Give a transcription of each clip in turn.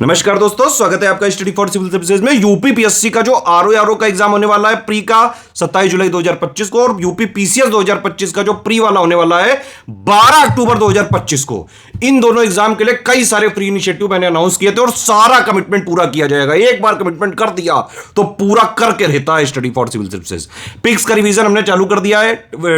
नमस्कार दोस्तों, स्वागत है आपका स्टडी फॉर सिविल सर्विसेज में। यूपी पीएससी का जो आरओ का एग्जाम होने वाला है प्री का 27 जुलाई 2025 को, और यूपी पीसीएस 2025 का जो प्री वाला होने वाला है 12 अक्टूबर 2025 को। इन दोनों एग्जाम के लिए कई सारे फ्री इनिशिएटिव मैंने अनाउंस किए थे और सारा कमिटमेंट पूरा किया जाएगा। एक बार कमिटमेंट कर दिया तो पूरा करके रहता है स्टडी फॉर सिविल सर्विसेज। पिक्स का रिवीजन हमने चालू कर दिया है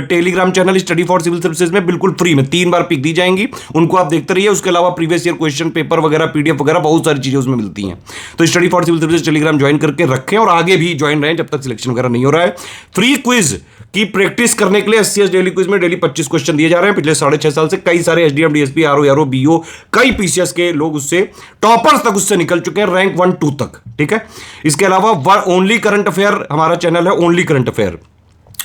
telegram channel study for civil services में, बिल्कुल फ्री में 3 बार पिक दी जाएंगी, उनको आप देखते रहिए। उसके अलावा प्रीवियस ईयर क्वेश्चन पेपर वगैरह, पीडीएफ वगैरह बहुत सारी चीजें उसमें मिलती हैं। तो study for civil services telegram join करके रखें और आगे भी ज्वाइन रहें जब तक सिलेक्शन वगैरह नहीं हो रहा है। फ्री क्विज की प्रैक्टिस करने के लिए एससीएस डेली क्विज में डेली 25 क्वेश्चन दिए जा रहे हैं। पिछले 6.5 साल से कई सारे एसडीएम, डीएसपी, आरओ, बीओ, कई पीसीएस के लोग उससे टॉपर्स तक उससे निकल चुके हैं, रैंक 1-2 तक। ठीक है, इसके अलावा ओनली करंट अफेयर हमारा चैनल है, ओनली करंट अफेयर।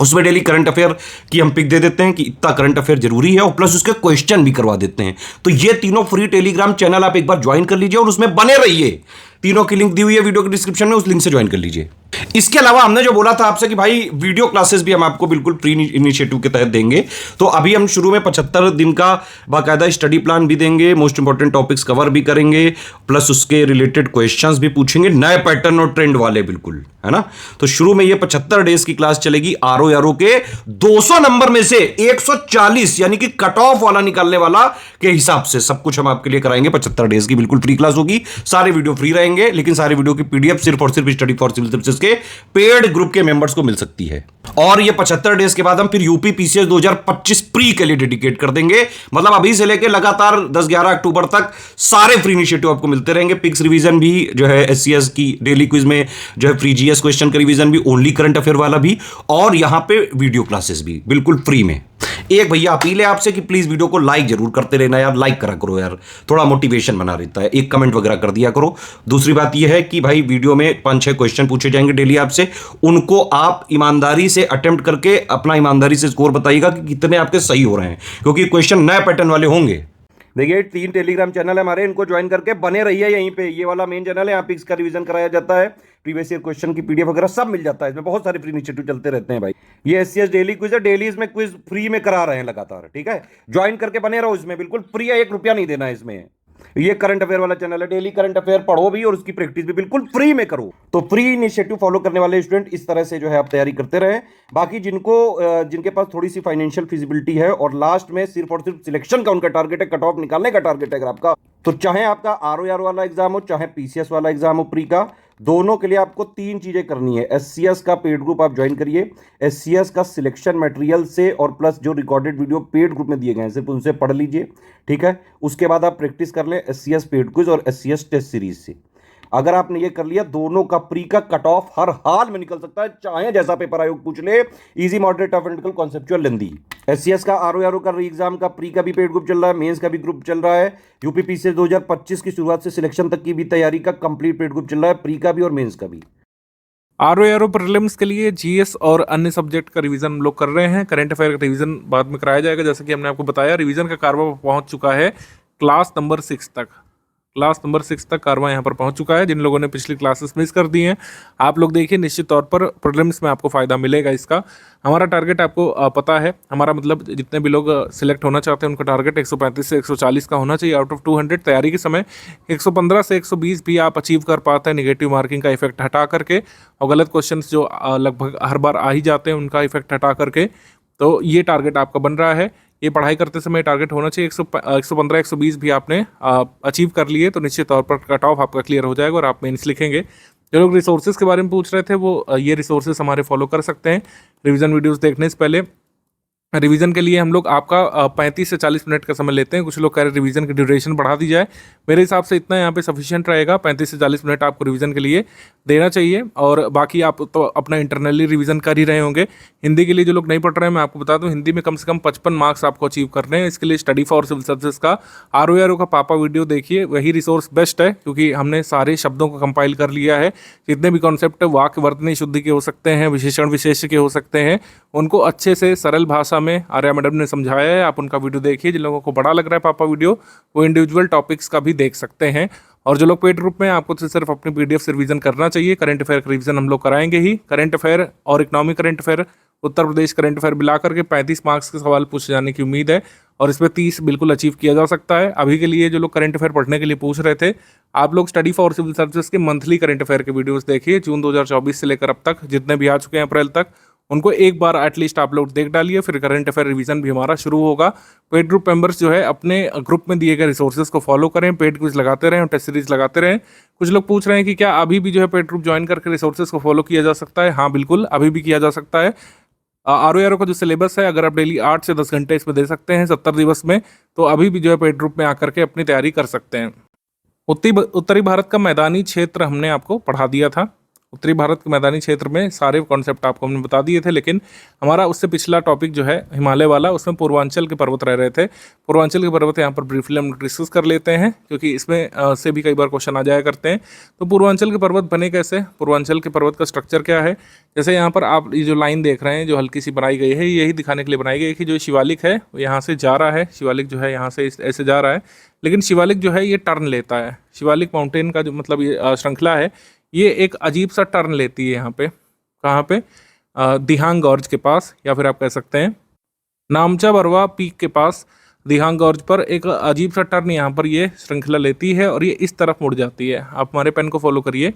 उसमें डेली करंट अफेयर की हम पिक दे देते हैं कि इतना करंट अफेयर जरूरी है, और प्लस उसके क्वेश्चन भी करवा देते हैं। तो ये तीनों फ्री टेलीग्राम चैनल आप एक बार ज्वाइन कर लीजिए और उसमें बने रहिए। तीनों की लिंक दी हुई है वीडियो के डिस्क्रिप्शन में, उस लिंक से ज्वाइन कर लीजिए। इसके अलावा हमने जो बोला था आपसे कि भाई वीडियो क्लासेस भी हम आपको बिल्कुल फ्री इनिशिएटिव के तहत देंगे। तो अभी हम शुरू में 75 दिन का बाकायदा स्टडी प्लान भी देंगे, मोस्ट इंपॉर्टेंट टॉपिक्स कवर भी करेंगे, प्लस उसके रिलेटेड क्वेश्चंस भी पूछेंगे, नए पैटर्न और ट्रेंड वाले, बिल्कुल, है ना। तो शुरू में ये 75 डेज की क्लास चलेगी। आरओ के 200 नंबर में से 140 यानी कि कट ऑफ वाला निकालने वाला के हिसाब से सब कुछ हम आपके लिए कराएंगे। 75 डेज की बिल्कुल फ्री क्लास होगी, सारे वीडियो फ्री रहेंगे, लेकिन सारे वीडियो की पीडीएफ सिर्फ और सिर्फ स्टडी फॉर सिविल सर्विसेज के पेड ग्रुप के मेंबर्स को मिल सकती है। और ये 75 डेज के बाद हम फिर यूपी पीसीएस 2025 प्री के लिए डेडिकेट कर देंगे। मतलब अभी से लेकर लगातार 10-11 अक्टूबर तक सारे फ्री इनिशिएटिव आपको मिलते रहेंगे। पिक्स रिवीजन भी जो है एससीएस की डेली क्विज में जो है फ्री जीएस क्वेश्चन का रिवीजन भी, ओनली करंट अफेयर वाला भी, और यहां पे वीडियो क्लासेस भी बिल्कुल फ्री में। एक भैया अपील है आपसे कि प्लीज वीडियो को लाइक जरूर करते रहना यार, लाइक करा करो यार, थोड़ा मोटिवेशन बना रहता है। एक कमेंट वगैरह कर दिया करो। दूसरी बात यह है कि भाई वीडियो में 5-6 क्वेश्चन पूछे जाएंगे डेली आपसे, उनको आप ईमानदारी से अटेम्प्ट करके अपना ईमानदारी से स्कोर बताइएगा कि कितने आपके सही हो रहे हैं, क्योंकि क्वेश्चन नए पैटर्न वाले होंगे। देखिए 3 टेलीग्राम चैनल है हमारे, इनको ज्वाइन करके बने रहिए यहीं पे। ये वाला मेन चैनल है, यहाँ पिक्स का रिवीजन कराया जाता है, प्रीवियस ईयर क्वेश्चन की पीडीएफ वगैरह सब मिल जाता है इसमें। बहुत सारे फ्री इनिशिएटिव चलते रहते हैं भाई। ये एससीएस डेली क्विज है, डेली इसमें क्विज फ्री में करा रहे हैं लगातार। ठीक है, ज्वाइन करके बने रहो इसमें, बिल्कुल फ्री है, 1 रुपया नहीं देना है इसमें। ये करंट अफेयर वाला चैनल है, डेली करंट अफेयर पढ़ो भी और उसकी प्रैक्टिस भी बिल्कुल फ्री में करो। तो फ्री इनिशिएटिव फॉलो करने वाले स्टूडेंट इस तरह से जो है आप तैयारी करते रहे। बाकी जिनके पास थोड़ी सी फाइनेंशियल फिजिबिलिटी है और लास्ट में सिर्फ और सिर्फ सिलेक्शन का उनका टारगेट है, कट ऑफ निकालने का टारगेट है अगर आपका, तो चाहे आपका आरओ वाला एग्जाम हो, चाहे पीसीएस वाला एग्जाम हो प्री का, दोनों के लिए आपको 3 चीजें करनी है। एससीएस का पेड ग्रुप आप ज्वाइन करिए, एससीएस का सिलेक्शन मटेरियल से और प्लस जो रिकॉर्डेड वीडियो पेड ग्रुप में दिए गए हैं सिर्फ उनसे पढ़ लीजिए। ठीक है, उसके बाद आप प्रैक्टिस कर लें एससीएस पेड क्विज और एससीएस टेस्ट सीरीज से। अगर आपने ये कर लिया, दोनों का प्री का कट ऑफ हर हाल में निकल सकता है, चाहे जैसा पेपर आयोग पूछ ले। Easy, moderate, tough, and conceptual, lengthy. SCS का आरओ का री एग्जाम का प्री का भी पेड ग्रुप चल रहा है, मेंस का भी ग्रुप चल रहा है। यूपी पीसीएस 2025 की शुरुआत से सिलेक्शन तक की भी तैयारी का कंप्लीट पेड ग्रुप चल रहा है, प्री का भी और मेंस का भी। आरओ प्रीलिम्स के लिए जीएस और अन्य सब्जेक्ट का रिवीजन हम लोग कर रहे हैं। करंट अफेयर का रिवीजन बाद में कराया जाएगा। जैसे कि हमने आपको बताया, रिवीजन का कारवा पहुंच चुका है क्लास नंबर 6 तक। क्लास नंबर 6 तक कारवा यहाँ पर पहुंच चुका है। जिन लोगों ने पिछली क्लासेस मिस कर दी हैं, आप लोग देखिए, निश्चित तौर पर प्रीलिम्स में आपको फ़ायदा मिलेगा इसका। हमारा टारगेट आपको पता है, हमारा मतलब जितने भी लोग सिलेक्ट होना चाहते हैं उनका टारगेट 135 से 140 का होना चाहिए आउट ऑफ 200। तैयारी के समय 115 से 120 भी आप अचीव कर पाते हैं, निगेटिव मार्किंग का इफेक्ट हटा करके, और गलत क्वेश्चन जो लगभग हर बार आ ही जाते हैं उनका इफेक्ट हटा करके। तो ये टारगेट आपका बन रहा है। ये पढ़ाई करते समय टारगेट होना चाहिए 115 120 भी आपने अचीव कर लिए तो निश्चित तौर पर कट ऑफ आपका क्लियर हो जाएगा और आप मेंस लिखेंगे। जो लोग रिसोर्सेज के बारे में पूछ रहे थे, वो ये रिसोर्सेज हमारे फॉलो कर सकते हैं। रिवीजन वीडियोस देखने से पहले रिवीजन के लिए हम लोग आपका 35 से 40 मिनट का समय लेते हैं। कुछ लोग कह रहे हैं रिवीजन की ड्यूरेशन बढ़ा दी जाए। मेरे हिसाब से इतना यहाँ पे सफिशिएंट रहेगा। 35 से 40 मिनट आपको रिवीजन के लिए देना चाहिए, और बाकी आप तो अपना इंटरनली रिवीजन कर ही रहे होंगे। हिंदी के लिए जो लोग नहीं पढ़ रहे हैं, मैं आपको बता दूं, हिंदी में कम से कम 55 मार्क्स आपको अचीव करने हैं। इसके लिए स्टडी फॉर सिविल सर्विसेज का आरओ का पापा वीडियो देखिए, वही रिसोर्स बेस्ट है, क्योंकि हमने सारे शब्दों को कंपाइल कर लिया है। जितने भी कॉन्सेप्ट वाक्य वर्तनी शुद्धि के हो सकते हैं, विशेषण विशेष के हो सकते हैं, उनको अच्छे से सरल भाषा में आर्या मैडम ने समझाया है। आप उनका वीडियो देखिए। जिन लोगों को बड़ा लग रहा है पापा वीडियो, वो इंडिविजुअल टॉपिक्स का भी देख सकते हैं। और जो लोग पेड ग्रुप में, आपको तो सिर्फ अपनी पीडीएफ से रिवीजन करना चाहिए। करंट अफेयर का रिवीजन हम लोग कराएंगे ही। करंट अफेयर और economic current affair, Uttar Pradesh current affair मिला करके 35 मार्क्स के सवाल पूछे जाने की उम्मीद है। और इसमें 30 बिल्कुल अचीव किया जा सकता है। अभी के लिए जो लोग करंट अफेयर पढ़ने के लिए पूछ रहे थे, आप लोग स्टडी फॉर सिविल सर्विसेज के मंथली करंट अफेयर के वीडियोस देखिए, जून 2024 से लेकर अब तक जितने भी आ चुके हैं अप्रैल तक, उनको एक बार एटलीस्ट आप लोग देख डालिए। फिर करंट अफेयर रिवीजन भी हमारा शुरू होगा। पेड ग्रुप मेंबर्स जो है अपने ग्रुप में दिए गए रिसोर्सेज को फॉलो करें, पेड क्विज लगाते रहें, टेस्ट सीरीज लगाते रहें। कुछ लोग पूछ रहे हैं कि क्या अभी भी जो है पेड ग्रुप ज्वाइन करके रिसोर्सेज को फॉलो किया जा सकता है? हाँ बिल्कुल, अभी भी किया जा सकता है। ROARO का जो सिलेबस है, अगर आप डेली 8 से 10 घंटे इसमें दे सकते हैं 70 दिवस में, तो अभी भी जो है पेड ग्रुप में आकर के अपनी तैयारी कर सकते हैं। उत्तरी भारत का मैदानी क्षेत्र हमने आपको पढ़ा दिया था। उत्तरी भारत के मैदानी क्षेत्र में सारे कॉन्सेप्ट आपको हमने बता दिए थे, लेकिन हमारा उससे पिछला टॉपिक जो है हिमालय वाला, उसमें पूर्वांचल के पर्वत रह रहे थे। पूर्वांचल के पर्वत यहाँ पर ब्रीफली हम डिस्कस कर लेते हैं, क्योंकि इसमें से भी कई बार क्वेश्चन आ जाया करते हैं। तो पूर्वांचल के पर्वत बने कैसे, पूर्वांचल के पर्वत का स्ट्रक्चर क्या है? जैसे यहाँ पर आप ये जो लाइन देख रहे हैं, जो हल्की सी बनाई गई है, यही दिखाने के लिए बनाई गई है कि जो शिवालिक है वो यहाँ से जा रहा है। शिवालिक जो है यहाँ से ऐसे जा रहा है, लेकिन शिवालिक जो है ये टर्न लेता है। शिवालिक माउंटेन का जो मतलब ये श्रृंखला है, ये एक अजीब सा टर्न लेती है यहाँ पे। कहाँ पे? दिहांग गॉर्ज के पास, या फिर आप कह सकते हैं नामचा बरवा पीक के पास दिहांग गॉर्ज पर एक अजीब सा टर्न यहाँ पर ये श्रृंखला लेती है और ये इस तरफ मुड़ जाती है। आप हमारे पेन को फॉलो करिए,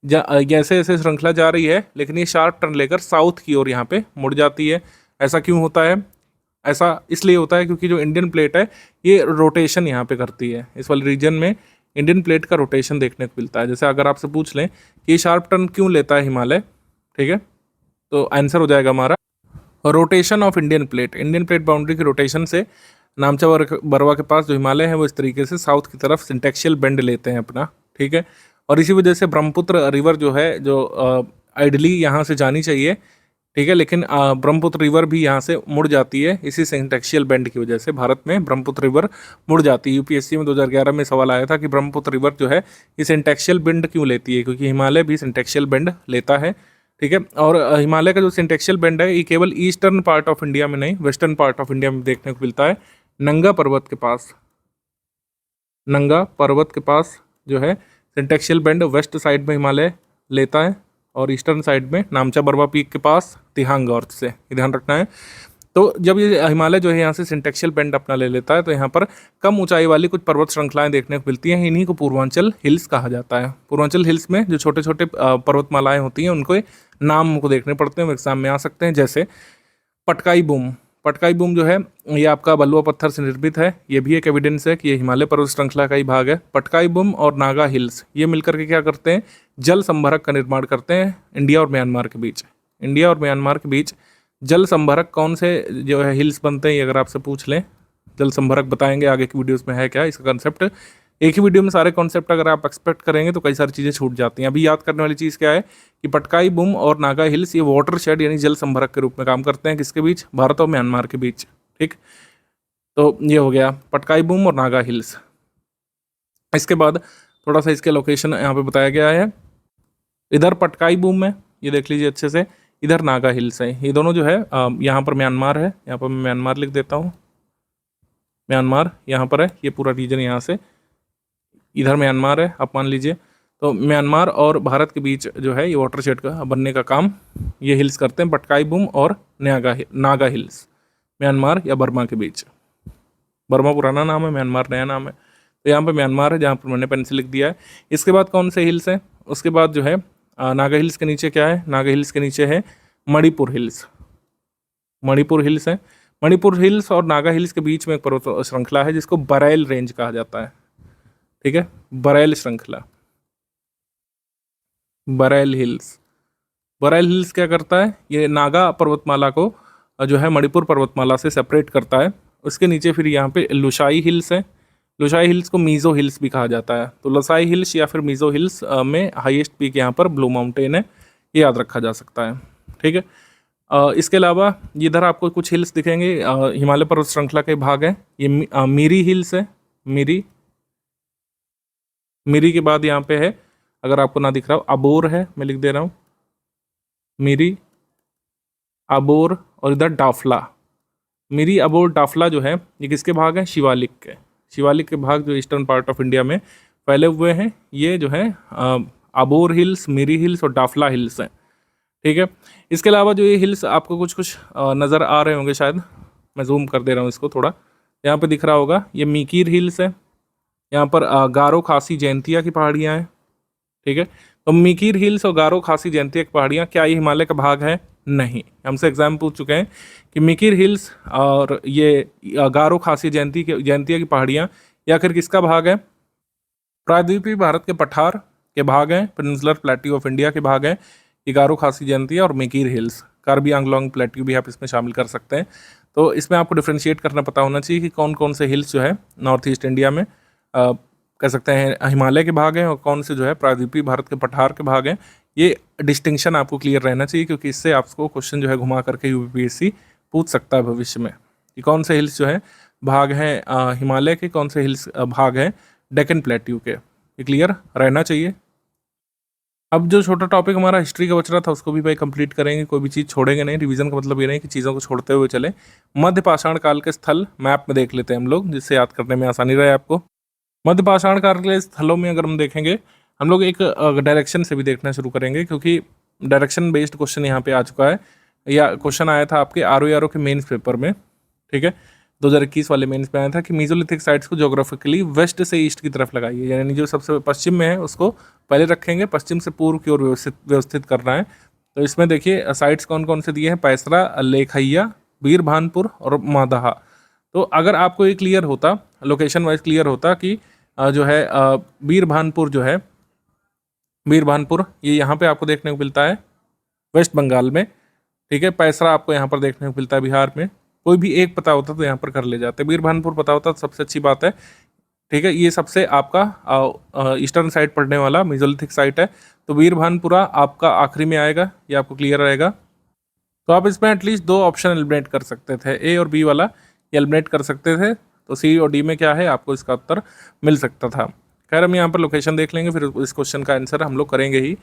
जैसे ऐसे श्रृंखला जा रही है, लेकिन ये शार्प टर्न लेकर साउथ की ओर यहाँ पे मुड़ जाती है। ऐसा क्यों होता है? ऐसा इसलिए होता है क्योंकि जो इंडियन प्लेट है ये रोटेशन यहाँ पे करती है। इस वाले रीजन में इंडियन प्लेट का रोटेशन देखने को मिलता है। जैसे अगर आपसे पूछ लें कि ये शार्प टर्न क्यों लेता है हिमालय, ठीक है, तो आंसर हो जाएगा हमारा rotation of Indian plate. Indian plate boundary की रोटेशन से नामचा बरवा के पास जो हिमालय है वो इस तरीके से साउथ की तरफ सिंटेक्शियल बेंड लेते हैं अपना, ठीक है। और इसी वजह से ब्रह्मपुत्र रिवर जो है, जो आइडली यहाँ से जानी चाहिए, ठीक है, लेकिन ब्रह्मपुत्र रिवर भी यहाँ से मुड़ जाती है इसी सिंटेक्शियल बेंड की वजह से। भारत में ब्रह्मपुत्र रिवर मुड़ जाती है। यूपीएससी में 2011 में सवाल आया था कि ब्रह्मपुत्र रिवर जो है ये सिंटेक्शियल बेंड क्यों लेती है, क्योंकि हिमालय भी सिंटेक्शियल बेंड लेता है, ठीक है। और हिमालय का जो सिंटेक्शियल बेंड है ये केवल ईस्टर्न पार्ट ऑफ इंडिया में नहीं, वेस्टर्न पार्ट ऑफ इंडिया में देखने को मिलता है। नंगा पर्वत के पास, नंगा पर्वत के पास जो है सिंटेक्शियल बेंड वेस्ट साइड में हिमालय लेता है और ईस्टर्न साइड में नामचा बरवा पीक के पास दिहांग गॉर्ज से, ये ध्यान रखना है। तो जब ये हिमालय जो है यहाँ से सिंटेक्शियल बेंड अपना ले लेता है, तो यहाँ पर कम ऊंचाई वाली कुछ पर्वत श्रृंखलाएं देखने को मिलती हैं। इन्हीं को पूर्वांचल हिल्स कहा जाता है। पूर्वांचल हिल्स में जो छोटे छोटे पर्वतमालाएं होती हैं उनको नाम हमको देखने पड़ते हैं, एग्जाम में आ सकते हैं। जैसे पटकाई बूम, पटकाई बूम जो है ये आपका बलुआ पत्थर से निर्मित है। ये भी एक एविडेंस है कि ये हिमालय पर्वत श्रृंखला का ही भाग है। पटकाई बूम और नागा हिल्स ये मिलकर के क्या करते हैं, जल संभरक का निर्माण करते हैं इंडिया और म्यांमार के बीच। इंडिया और म्यांमार के बीच जल संभरक कौन से जो है हिल्स बनते हैं, ये अगर आपसे पूछ लें, जल संभरक बताएंगे आगे की वीडियोस में है क्या इसका कंसेप्ट। एक ही वीडियो में सारे कॉन्सेप्ट अगर आप एक्सपेक्ट करेंगे तो कई सारी चीज़ें छूट जाती हैं। अभी याद करने वाली चीज़ क्या है कि पटकाई बूम और नागा हिल्स ये वाटर शेड यानी जल संभरक के रूप में काम करते हैं। किसके बीच? भारत और म्यांमार के बीच, ठीक। तो ये हो गया पटकाई बूम और नागा हिल्स। इसके बाद थोड़ा सा इसके लोकेशन यहाँ पे बताया गया है। इधर पटकाई बूम है, ये देख लीजिए अच्छे से, इधर नागा हिल्स है। ये दोनों जो है यहाँ पर म्यांमार है, यहाँ पर मैं म्यांमार लिख देता हूँ, म्यांमार यहाँ पर है, ये पूरा रीजन यहाँ से इधर म्यांमार है, आप मान लीजिए। तो म्यांमार और भारत के बीच जो है ये वाटर शेड का बनने का काम ये हिल्स करते हैं, पटकाई बूम और नागा हिल्स, म्यांमार या बर्मा के बीच। बर्मा पुराना नाम है, म्यांमार नया नाम है। तो यहाँ पे म्यांमार है जहाँ पर मैंने पेन से लिख दिया है। इसके बाद कौन से हिल्स हैं? उसके बाद जो है नागा हिल्स के नीचे क्या है? नागा हिल्स के नीचे है मणिपुर हिल्स। मणिपुर हिल्स है। मणिपुर हिल्स और नागा हिल्स के बीच में एक पर्वत श्रृंखला है जिसको बरैल रेंज कहा जाता है, ठीक है, बरैल श्रृंखला, बरैल हिल्स। बरैल हिल्स क्या करता है? ये नागा पर्वतमाला को जो है मणिपुर पर्वतमाला से सेपरेट करता है। उसके नीचे फिर यहाँ पे लुसाई हिल्स है। लुसाई हिल्स को मीज़ो हिल्स भी कहा जाता है। तो लुसाई हिल्स या फिर मीज़ो हिल्स में हाईएस्ट पीक यहाँ पर ब्लू माउंटेन है, ये याद रखा जा सकता है, ठीक है। इसके अलावा इधर आपको कुछ हिल्स दिखेंगे, हिमालय पर्वत श्रृंखला के भाग है। ये मीरी हिल्स है, मीरी। मीरी के बाद यहाँ पे है, अगर आपको ना दिख रहा हो, अबोर है, मैं लिख दे रहा हूँ, मीरी, अबोर और इधर डाफला। मीरी, अबोर, डाफला जो है ये किसके भाग हैं? शिवालिक के। शिवालिक के भाग जो ईस्टर्न पार्ट ऑफ इंडिया में फैले हुए हैं, ये जो है अबोर हिल्स, मीरी हिल्स और डाफला हिल्स हैं, ठीक है। इसके अलावा जो ये हिल्स आपको कुछ कुछ नज़र आ रहे होंगे शायद, मैं जूम कर दे रहा हूँ इसको थोड़ा यहाँ पे दिख रहा होगा ये मीकीर हिल्स है, यहाँ पर गारो खासी जयंतिया की पहाड़ियाँ हैं, ठीक है। तो मीकीर हिल्स और गारो खासी जयंतिया की पहाड़ियाँ, क्या ये हिमालय का भाग है? नहीं। हमसे एग्जाम पूछ चुके हैं कि मीकीर हिल्स और ये गारो खासी जयंतिया की पहाड़ियाँ ये आखिर किसका भाग है? प्रायद्वीपीय भारत के पठार के भाग हैं, पेनिनसुलर प्लेट्यू ऑफ इंडिया के भाग हैं ये गारो खासी जयंतिया और मीकीर हिल्स। कार्बी आंगलोंग प्लेट्यू भी आप इसमें शामिल कर सकते हैं। तो इसमें आपको डिफ्रेंशिएट करना पता होना चाहिए कि कौन कौन से हिल्स जो है नॉर्थ ईस्ट इंडिया में कह सकते हैं हिमालय के भाग हैं और कौन से जो है प्रायद्वीपीय भारत के पठार के भाग हैं। ये डिस्टिंक्शन आपको क्लियर रहना चाहिए, क्योंकि इससे आपको क्वेश्चन जो है घुमा करके यूपीएससी पूछ सकता है भविष्य में कि कौन से हिल्स जो है भाग हैं हिमालय के, कौन से हिल्स भाग हैं डेक्कन प्लेट्यू के। ये क्लियर रहना चाहिए। अब जो छोटा टॉपिक हमारा हिस्ट्री का बच रहा था उसको भी भाई कंप्लीट करेंगे, कोई भी चीज़ छोड़ेंगे नहीं। रिवीजन का मतलब ये नहीं कि चीज़ों को छोड़ते हुए चले। मध्य पाषाण काल के स्थल मैप में देख लेते हैं हम लोग, जिससे याद करने में आसानी रहे आपको। मध्य पाषाण काल के स्थलों में अगर हम देखेंगे, हम लोग एक डायरेक्शन से भी देखना शुरू करेंगे, क्योंकि डायरेक्शन बेस्ड क्वेश्चन यहाँ पे आ चुका है, या क्वेश्चन आया था आपके आरओ के मेंस पेपर में, ठीक है। 2021 वाले मेंस में आया था कि मीजोलिथिक साइट्स को ज्योग्राफिकली वेस्ट से ईस्ट की तरफ लगाइए, यानी जो सबसे पश्चिम में है उसको पहले रखेंगे, पश्चिम से पूर्व की ओर व्यवस्थित करना है। तो इसमें देखिए साइट्स कौन कौन से दिए हैं, पैसरा, लेखैया, बीरभानपुर और मादाहा। तो अगर आपको ये क्लियर होता, लोकेशन वाइज क्लियर होता कि जो है बीरभानपुर जो है, बीरभानपुर ये यहाँ पे आपको देखने को मिलता है वेस्ट बंगाल में, ठीक है। पैसरा आपको यहाँ पर देखने को मिलता है बिहार में। कोई भी एक पता होता तो यहाँ पर कर ले जाते। बीरभानपुर पता होता तो सबसे अच्छी बात है, ठीक है। ये सबसे आपका ईस्टर्न साइड पड़ने वाला मेसोलिथिक साइट है, तो बीरभानपुरा आपका आखिरी में आएगा, ये आपको क्लियर रहेगा। तो आप इसमें एटलीस्ट 2 ऑप्शन एलिमिनेट कर सकते थे, ए और बी वाला एलिमिनेट कर सकते थे, तो सी और डी में क्या है आपको इसका उत्तर मिल सकता था। खैर हम यहाँ पर लोकेशन देख लेंगे, फिर इस क्वेश्चन का आंसर हम लोग करेंगे ही।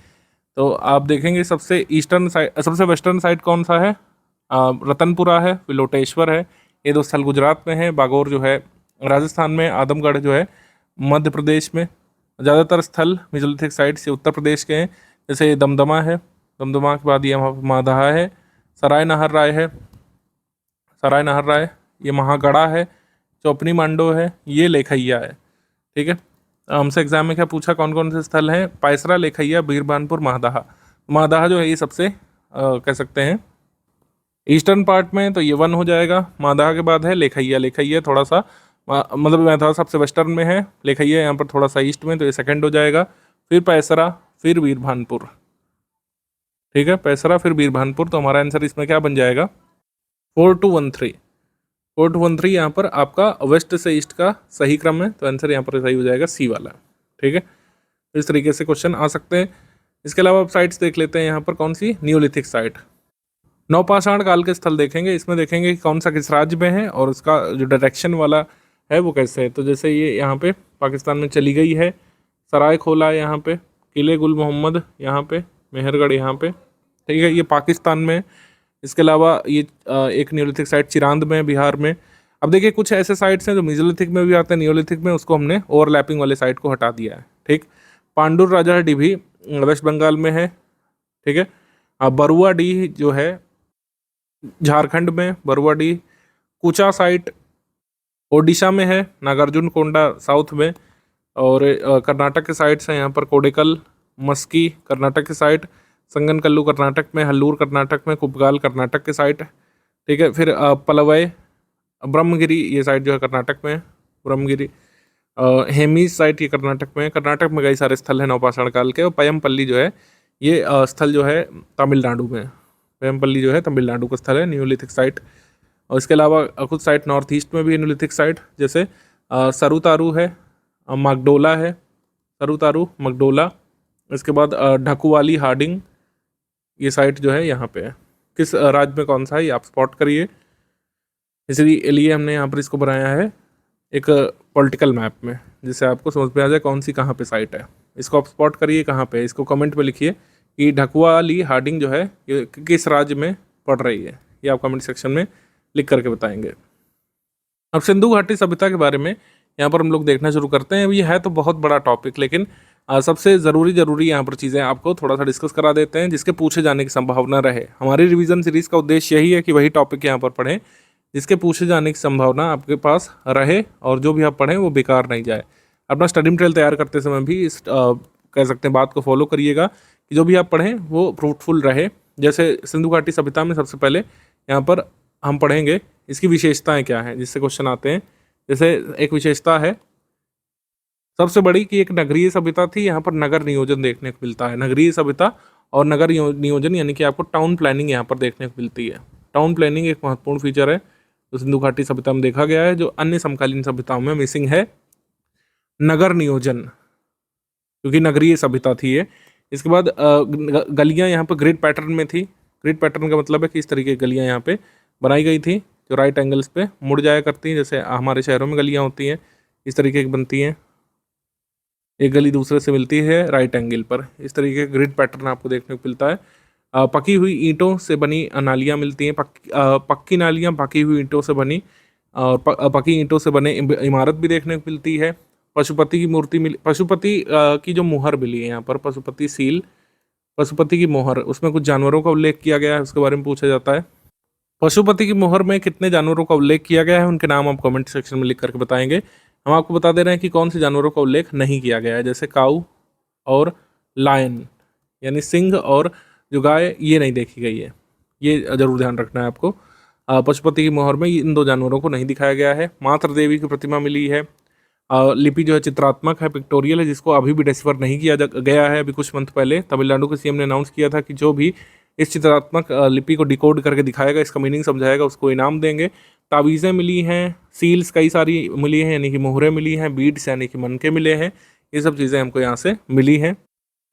तो आप देखेंगे सबसे ईस्टर्न साइड, सबसे वेस्टर्न साइड कौन सा है? रतनपुरा है, विलोटेश्वर है, ये 2 स्थल गुजरात में है। बागोर जो है राजस्थान में, आदमगढ़ जो है मध्य प्रदेश में। ज़्यादातर स्थल मेसोलिथिक साइट से उत्तर प्रदेश के हैं, जैसे दमदमा है, दमदमा के बाद ये मादाहा है, सराय नहर राय है, सराय नहर राय, ये महागढ़ा है, चौपनी मांडो है, ये लेखैया है, ठीक है। हमसे एग्जाम में क्या पूछा, कौन कौन से स्थल हैं? पैसरा, लेखैया, बीरभानपुर, मादाहा। मादाहा जो है ये सबसे कह सकते हैं ईस्टर्न पार्ट में, तो ये 1 हो जाएगा। मादाहा के बाद है लेखैया, लेखैया थोड़ा सा मतलब मैं था सबसे वेस्टर्न में है, लेखैया यहाँ पर थोड़ा सा ईस्ट में, तो ये 2nd हो जाएगा। फिर पैसरा, फिर बीरभानपुर, ठीक है। पैसरा फिर बीरभानपुर, तो हमारा आंसर इसमें क्या बन जाएगा? 4213। 4213 यहाँ पर आपका वेस्ट से ईस्ट का सही क्रम है, तो आंसर यहाँ पर सही हो जाएगा सी वाला, ठीक है। तो इस तरीके से क्वेश्चन आ सकते हैं। इसके अलावा आप साइट्स देख लेते हैं यहाँ पर, कौन सी? Neolithic site. नवपाषाण काल के स्थल देखेंगे, इसमें देखेंगे कि कौन सा किस राज्य में है और उसका जो डायरेक्शन वाला है वो कैसे है। तो जैसे ये यहाँ पे पाकिस्तान में चली गई है, सराय खोला है यहाँ पे, किले गुल मोहम्मद यहाँ पे, मेहरगढ़ यहाँ पे, ठीक है, ये पाकिस्तान में। इसके अलावा ये एक न्यूलिथिक साइट चिरांद में, बिहार में। अब देखिए कुछ ऐसे साइट्स हैं जो मेसोलिथिक में भी आते हैं, न्यूलिथिक में, उसको हमने ओवरलैपिंग वाले साइट को हटा दिया है, ठीक। पांडुर राजाडी भी वेस्ट बंगाल में है, ठीक है। बरुआडीह जो है झारखंड में, बरुआडीह। कुचा साइट ओडिशा में है, नागार्जुन कोंडा साउथ में। और कर्नाटक के साइट्स हैं यहाँ पर कोडेकल, मस्की कर्नाटक के साइट, संगनकल्लू कर्नाटक में, हल्लूर कर्नाटक में, कुपगाल कर्नाटक के साइट, ठीक है। फिर पलवई, ब्रह्मगिरी ये साइट जो है कर्नाटक में है, ब्रह्मगिरी। हेमीज साइट ये कर्नाटक में है। कर्नाटक में कई सारे स्थल हैं नवपाषाण काल के। और पयमपल्ली जो है ये स्थल जो है तमिलनाडु में, पयमपल्ली जो है तमिलनाडु का स्थल है, न्यूलिथिक साइट। और इसके अलावा कुछ साइट नॉर्थ ईस्ट में भी है न्यूलिथिक साइट, जैसे सरुतारू है, मगडोला है, सरुतारू मगडोला। इसके बाद ढकुवाली हार्डिंग ये साइट जो है यहाँ पे है। किस राज्य में कौन सा है ये आप स्पॉट करिए। इसलिए हमने यहाँ पर इसको बनाया है एक पॉलिटिकल मैप में, जिससे आपको समझ में आ जाए कौन सी कहाँ पे साइट है। इसको आप स्पॉट करिए कहाँ पे, इसको कमेंट में लिखिए कि ढकुवाली हार्डिंग जो है ये किस राज्य में पड़ रही है, ये आप कमेंट सेक्शन में लिख करके बताएंगे। अब सिंधु घाटी सभ्यता के बारे में यहाँ पर हम लोग देखना शुरू करते हैं। ये है तो बहुत बड़ा टॉपिक, लेकिन सबसे ज़रूरी यहाँ पर चीज़ें आपको थोड़ा सा डिस्कस करा देते हैं, जिसके पूछे जाने की संभावना रहे। हमारी रिवीजन सीरीज़ का उद्देश्य यही है कि वही टॉपिक यहाँ पर पढ़ें जिसके पूछे जाने की संभावना आपके पास रहे और जो भी आप पढ़ें वो बेकार नहीं जाए। अपना स्टडी मटेरियल तैयार करते समय भी इस कह सकते हैं बात को फॉलो करिएगा कि जो भी आप पढ़ें वो फ्रूटफुल रहे। जैसे सिंधु घाटी सभ्यता में सबसे पहले यहाँ पर हम पढ़ेंगे इसकी विशेषताएं क्या हैं, जिससे क्वेश्चन आते हैं। जैसे एक विशेषता है सबसे बड़ी कि एक नगरीय सभ्यता थी, यहाँ पर नगर नियोजन देखने को मिलता है। नगरीय सभ्यता और नगर नियोजन यानी कि आपको टाउन प्लानिंग यहाँ पर देखने को मिलती है। टाउन प्लानिंग एक महत्वपूर्ण फीचर है जो सिंधु घाटी सभ्यता में देखा गया है, जो अन्य समकालीन सभ्यताओं में मिसिंग है। नगर नियोजन, क्योंकि नगरीय सभ्यता थी ये। इसके बाद गलियाँ यहाँ पर ग्रिड पैटर्न में थी। ग्रिड पैटर्न का मतलब है कि इस तरीके की गलियाँ यहाँ पे बनाई गई थी जो राइट एंगल्स पे मुड़ जाया करती हैं, जैसे हमारे शहरों में गलियाँ होती हैं इस तरीके की बनती हैं। एक गली दूसरे से मिलती है राइट एंगल पर, इस तरीके का ग्रिड पैटर्न आपको देखने को मिलता है। पकी हुई ईंटों से बनी नालियाँ मिलती हैं, पक्की नालियाँ पकी हुई ईंटों से बनी और पकी ईंटों से बने इमारत भी देखने को मिलती है। पशुपति की मूर्ति मिली, पशुपति की जो मुहर मिली है यहाँ पर, पशुपति सील, पशुपति की मोहर, उसमें कुछ जानवरों का उल्लेख किया गया है, उसके बारे में पूछा जाता है। पशुपति की मोहर में कितने जानवरों का उल्लेख किया गया है, उनके नाम आप कमेंट सेक्शन में लिख करके बताएंगे। हम आपको बता दे रहे हैं कि कौन से जानवरों का उल्लेख नहीं किया गया है, जैसे काऊ और लायन यानी सिंह और जो गाय, ये नहीं देखी गई है, ये जरूर ध्यान रखना है आपको। पशुपति की मोहर में इन 2 जानवरों को नहीं दिखाया गया है। मातृ देवी की प्रतिमा मिली है। लिपि जो है चित्रात्मक है, पिक्टोरियल है, जिसको अभी भी डिसफर नहीं किया गया है। अभी कुछ मंथ पहले तमिलनाडु के सीएम ने अनाउंस किया था कि जो भी इस चित्रात्मक लिपि को डिकोड करके दिखाएगा, इसका मीनिंग समझाएगा, उसको इनाम देंगे। तावीज़ें मिली हैं, सील्स कई सारी मिली हैं यानी कि मोहरें मिली हैं, बीड्स यानी कि मनके मिले हैं, ये सब चीज़ें हमको यहाँ से मिली हैं।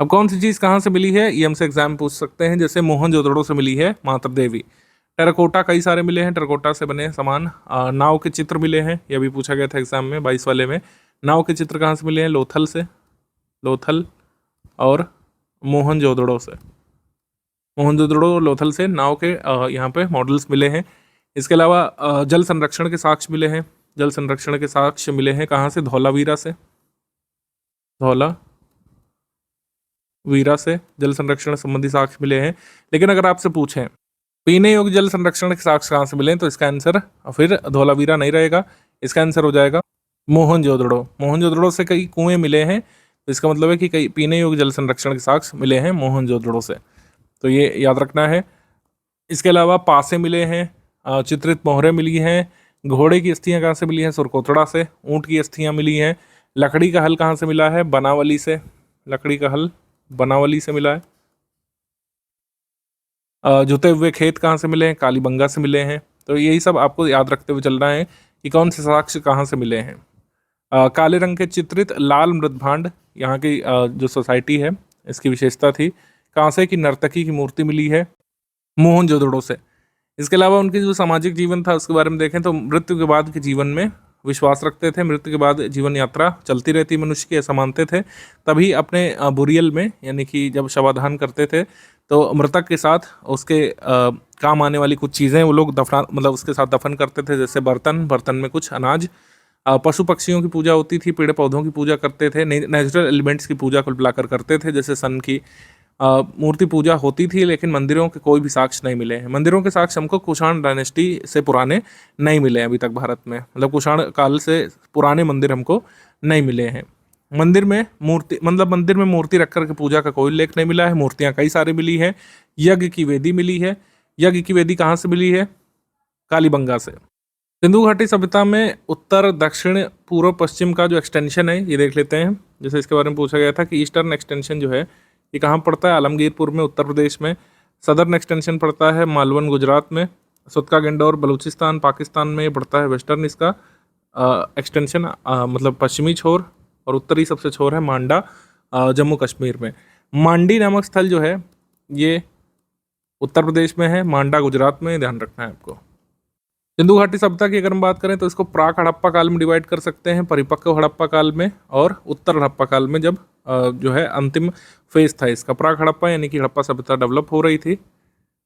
अब कौन सी चीज़ कहाँ से मिली है ये हमसे एग्जाम पूछ सकते हैं। जैसे मोहनजोदड़ो से मिली है मातृ देवी। टेराकोटा कई सारे मिले हैं, टेराकोटा से बने सामान। नाव के चित्र मिले हैं, ये भी पूछा गया था एग्जाम में 22 वाले में। नाव के चित्र कहाँ से मिले हैं? लोथल से, लोथल और मोहनजोदड़ो से। मोहनजोदड़ो और लोथल से नाव के यहाँ पे मॉडल्स मिले हैं। इसके अलावा जल संरक्षण के साक्ष्य मिले हैं। जल संरक्षण के साक्ष्य मिले हैं कहाँ से? धौलावीरा से। धौलावीरा से जल संरक्षण संबंधी साक्ष्य मिले हैं। लेकिन अगर आपसे पूछें पीने योग्य जल संरक्षण के साक्ष्य कहाँ से मिले, तो इसका आंसर फिर धौलावीरा नहीं रहेगा, इसका आंसर हो जाएगा मोहनजोदड़ो। मोहनजोदड़ो से कई कुएं मिले हैं, तो इसका मतलब है कि कई पीने योग्य जल संरक्षण के साक्ष्य मिले हैं मोहनजोदड़ो से, तो ये याद रखना है। इसके अलावा पासे मिले हैं, चित्रित मोहरें मिली हैं। घोड़े की अस्थियां कहाँ से मिली हैं? सुरकोतड़ा से। ऊँट की अस्थियां मिली हैं। लकड़ी का हल कहाँ से मिला है? बनावली से। लकड़ी का हल बनावली से मिला है। जुते हुए खेत कहाँ से मिले हैं? कालीबंगा से मिले हैं। तो यही सब आपको याद रखते हुए चलना है कि कौन से साक्ष्य कहाँ से मिले हैं। काले रंग के चित्रित लाल मृदभांड यहाँ की जो सोसाइटी है इसकी विशेषता थी। कांसे की नर्तकी की मूर्ति मिली है मोहनजोदड़ो से। इसके अलावा उनकी जो सामाजिक जीवन था उसके बारे में देखें तो मृत्यु के बाद के जीवन में विश्वास रखते थे। मृत्यु के बाद जीवन यात्रा चलती रहती मनुष्य की, ऐसा मानते थे। तभी अपने बुरियल में यानी कि जब शवाधान करते थे तो मृतक के साथ उसके काम आने वाली कुछ चीज़ें वो लोग उसके साथ दफन करते थे, जैसे बर्तन में कुछ अनाज। पशु पक्षियों की पूजा होती थी, पेड़ पौधों की पूजा करते थे, नेचुरल एलिमेंट्स की पूजा कुल मिलाकर करते थे, जैसे सन की मूर्ति पूजा होती थी। लेकिन मंदिरों के कोई भी साक्ष्य नहीं मिले हैं। मंदिरों के साक्ष्य हमको कुषाण डायनेस्टी से पुराने नहीं मिले हैं अभी तक भारत में, मतलब कुषाण काल से पुराने मंदिर हमको नहीं मिले हैं। मंदिर में मूर्ति रख कर के पूजा का कोई उल्लेख नहीं मिला है। मूर्तियाँ कई सारी मिली हैं। यज्ञ की वेदी मिली है। यज्ञ की वेदी कहाँ से मिली है? कालीबंगा से। सिंधु घाटी सभ्यता में उत्तर, दक्षिण, पूर्व, पश्चिम का जो एक्सटेंशन है ये देख लेते हैं। जैसे इसके बारे में पूछा गया था कि ईस्टर्न एक्सटेंशन जो है ये कहाँ पड़ता है? आलमगीरपुर में, उत्तर प्रदेश में। सदर्न एक्सटेंशन पड़ता है मालवन, गुजरात में। सुतका गेंडोर बलूचिस्तान, पाकिस्तान में पड़ता है वेस्टर्न इसका एक्सटेंशन, मतलब पश्चिमी छोर। और उत्तरी सबसे छोर है मांडा, जम्मू कश्मीर में। मांडी नामक स्थल जो है ये उत्तर प्रदेश में है, मांडा गुजरात में, ध्यान रखना है आपको। सिंधु घाटी सभ्यता की अगर हम बात करें तो इसको प्राक हड़प्पा काल में डिवाइड कर सकते हैं, परिपक्व हड़प्पा काल में और उत्तर हड़प्पा काल में, जब जो है अंतिम फेज था इसका। प्राक हड़प्पा यानी कि हड़प्पा सभ्यता डेवलप हो रही थी,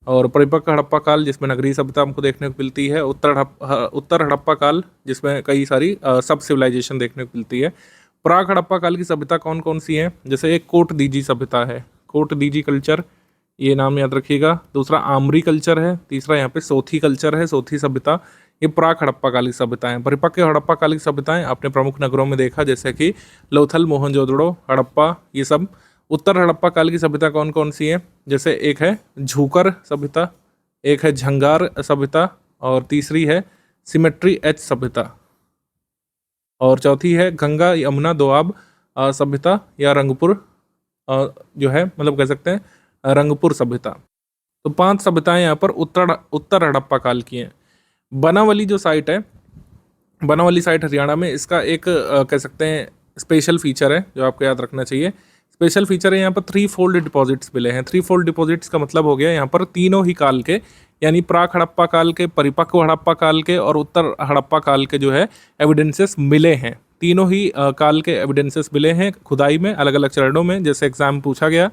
और परिपक्व हड़प्पा काल जिसमें नगरीय सभ्यता हमको देखने को मिलती है। उत्तर हड़प्पा काल जिसमें कई सारी सब सिविलाइजेशन देखने को मिलती है। प्राक हड़प्पा काल की सभ्यता कौन कौन सी है? जैसे एक कोट दीजी सभ्यता है, कोट दीजी कल्चर, ये नाम याद रखिएगा। दूसरा आमरी कल्चर है। तीसरा यहाँ पे सोथी कल्चर है, सोथी सभ्यता। ये प्राक हड़प्पा काल की सभ्यताएं। परिपक्व हड़प्पा काल की सभ्यताएं आपने प्रमुख नगरों में देखा, जैसे कि लोथल, मोहनजोदड़ो, हड़प्पा, ये सब। उत्तर हड़प्पा काल की सभ्यता कौन कौन सी है? जैसे एक है झूकर सभ्यता, एक है झंगार सभ्यता, और तीसरी है सिमेट्री एच सभ्यता, और चौथी है गंगा यमुना दोआब सभ्यता या रंगपुर जो है, मतलब कह सकते हैं रंगपुर सभ्यता। तो 5 सभ्यताएं यहाँ पर उत्तर हड़प्पा काल की हैं। बनावली जो साइट है, बनावली साइट हरियाणा में, इसका एक कह सकते हैं स्पेशल फीचर है जो आपको याद रखना चाहिए। स्पेशल फीचर है यहाँ पर 3 फोल्ड डिपॉजिट्स मिले हैं। 3 फोल्ड डिपॉजिट्स का मतलब हो गया यहाँ पर तीनों ही काल के, यानी प्राक हड़प्पा काल के, परिपक्व हड़प्पा काल के और उत्तर हड़प्पा काल के जो है एविडेंसेस मिले हैं। तीनों ही काल के एविडेंसेस मिले हैं खुदाई में, अलग अलग चरणों में, जैसे एग्जाम पूछा गया।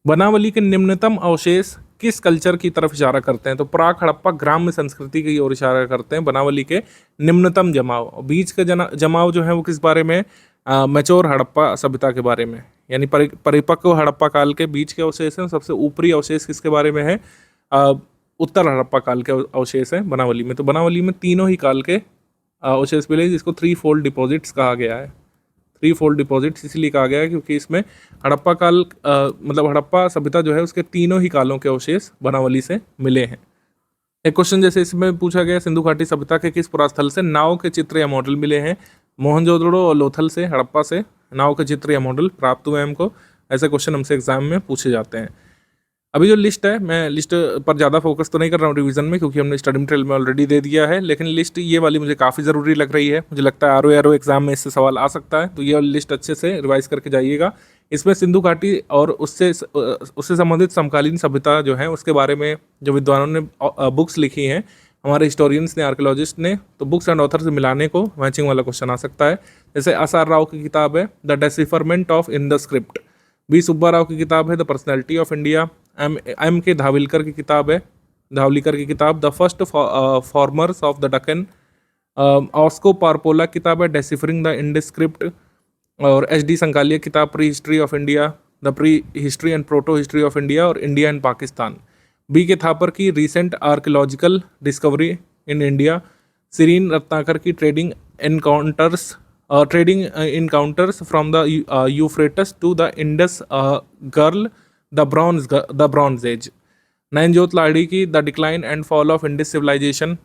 बनावली के निम्नतम अवशेष किस कल्चर की तरफ इशारा करते हैं? तो प्राक हड़प्पा ग्राम्य संस्कृति की ओर इशारा करते हैं। बनावली के निम्नतम जमाव, बीच के जमाव जो है वो किस बारे में? मैच्योर हड़प्पा सभ्यता के बारे में, यानी परिपक्व हड़प्पा काल के बीच के अवशेष हैं। सबसे ऊपरी अवशेष किसके बारे में है? उत्तर हड़प्पा काल के अवशेष हैं बनावली में। तो बनावली में तीनों ही काल के अवशेष मिले, जिसको 3 फोल्ड डिपॉजिट्स कहा गया है। 3 फोल्ड डिपॉजिट्स इसलिए कहा गया है क्योंकि इसमें हड़प्पा काल मतलब हड़प्पा सभ्यता जो है उसके तीनों ही कालों के अवशेष बनावली से मिले हैं। एक क्वेश्चन जैसे इसमें पूछा गया, सिंधु घाटी सभ्यता के किस पुरास्थल से नाव के चित्र या मॉडल मिले हैं? मोहनजोदड़ो और लोथल से, हड़प्पा से नाव के चित्र या मॉडल प्राप्त हुए हमको। ऐसे क्वेश्चन हमसे एग्जाम में पूछे जाते हैं। अभी जो लिस्ट है, मैं लिस्ट पर ज़्यादा फोकस तो नहीं कर रहा हूँ रिवीजन में, क्योंकि हमने स्टडी मटेरियल में ऑलरेडी दे दिया है, लेकिन लिस्ट ये वाली मुझे काफ़ी ज़रूरी लग रही है। मुझे लगता है आरओ एग्जाम में इससे सवाल आ सकता है, तो ये वाली लिस्ट अच्छे से रिवाइज करके जाइएगा। इसमें सिंधु घाटी और उससे संबंधित समकालीन सभ्यता जो है उसके बारे में जो विद्वानों ने बुक्स लिखी हैं, हमारे हिस्टोरियंस ने, आर्कियोलॉजिस्ट ने, तो बुक्स एंड ऑथर से मिलाने को मैचिंग वाला क्वेश्चन आ सकता है। जैसे आसार राव की किताब है the decipherment of in the script, B Subba Rao की किताब है the personality of India, M K Dhavalikar की किताब है, धावलिकर की किताब the first farmers of the Deccan, Asko Parpola की किताब है डेसिफरिंग द इंडिस स्क्रिप्ट, और एच डी संकालिया किताब prehistory of India, the prehistory and protohistory of India और India and Pakistan, B K Thapar की recent archaeological discovery in India, Shereen Ratnagar की trading encounters from the Euphrates to the Indus girl the bronze age, Nayanjot Lahiri की the decline and fall of Indus civilisation,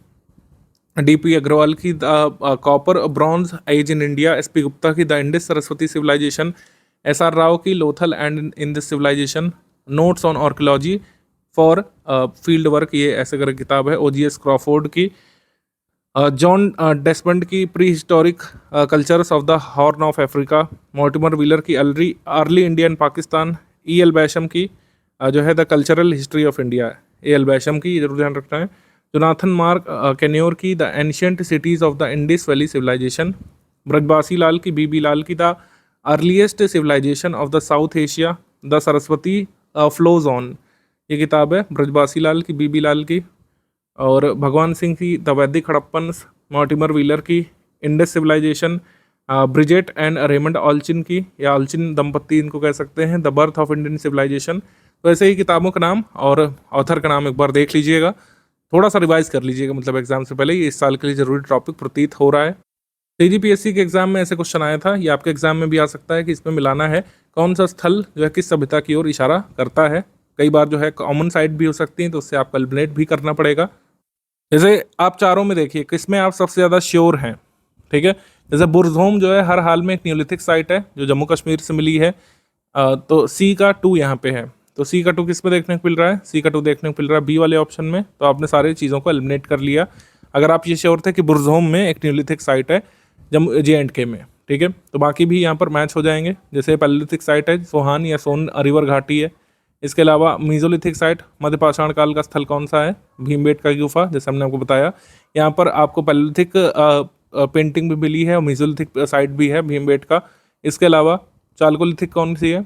D P Agrawal की the copper bronze age in India, S P Gupta की the Indus Saraswati civilisation, S R Rao की Lothal and Indus civilisation, notes on archaeology for field work, ये ऐसे करके किताब है, O G S Crawford की, जॉन डेस्मंड की pre historic cultures of the Horn of Africa, Mortimer Wheeler की early India and Pakistan, E L Basham की जो है the cultural history of India, A L Basham की, जरूर ध्यान रखना है, जोनाथन मार्क कैन्योर की the ancient cities of the Indus valley civilisation, Brajbasi Lal की, बीबी लाल की the earliest civilisation of the South Asia, the Saraswati flows on, ये किताब है ब्रजबासी लाल की, बीबी लाल की, और भगवान सिंह की the Vedic Harappans, Mortimer Wheeler की Indus civilisation, Bridget and Raymond Allchin की, या ऑल्चिन दंपत्ति इनको कह सकते हैं, the birth of Indian civilisation. तो ऐसे ही किताबों का नाम और ऑथर का नाम एक बार देख लीजिएगा, थोड़ा सा रिवाइज कर लीजिएगा, मतलब एग्जाम से पहले। ये इस साल के लिए जरूरी टॉपिक प्रतीत हो रहा है। सीजीपीएससी के एग्जाम में ऐसे क्वेश्चन आया था, ये आपके एग्जाम में भी आ सकता है कि इसमें मिलाना है कौन सा स्थल जो है किस सभ्यता की ओर इशारा करता है। कई बार जो है कॉमन साइट भी हो सकती है, तो उससे आपको एलिमिनेट भी करना पड़ेगा। जैसे आप चारों में देखिए किसमें आप सबसे ज़्यादा श्योर हैं, ठीक है। जैसे बुरज़ोम जो है हर हाल में एक न्यूलिथिक साइट है जो जम्मू कश्मीर से मिली है, तो सी का 2 यहाँ पे है, तो सी का 2 किस में देखने को मिल रहा है? सी का 2 देखने को मिल रहा है बी वाले ऑप्शन में। तो आपने सारी चीज़ों को एलिमिनेट कर लिया। अगर आप ये श्योर थे कि बुरज़ोम में एक न्यूलिथिक साइट है जम्मू JNK में, ठीक है, तो बाकी भी यहाँ पर मैच हो जाएंगे। जैसे पैलेलिथिक साइट है सोहान या सोन रिवर घाटी है। इसके अलावा मीजोलिथिक साइट मध्य पाषाण काल का स्थल कौन सा है? भीमबेटका की गुफा, जैसे हमने आपको बताया। यहाँ पर आपको पैलेलिथिक पेंटिंग भी मिली है और मीजोलिथिक साइट भी है भीमबेटका। इसके अलावा चालकोलिथिक कौन सी है?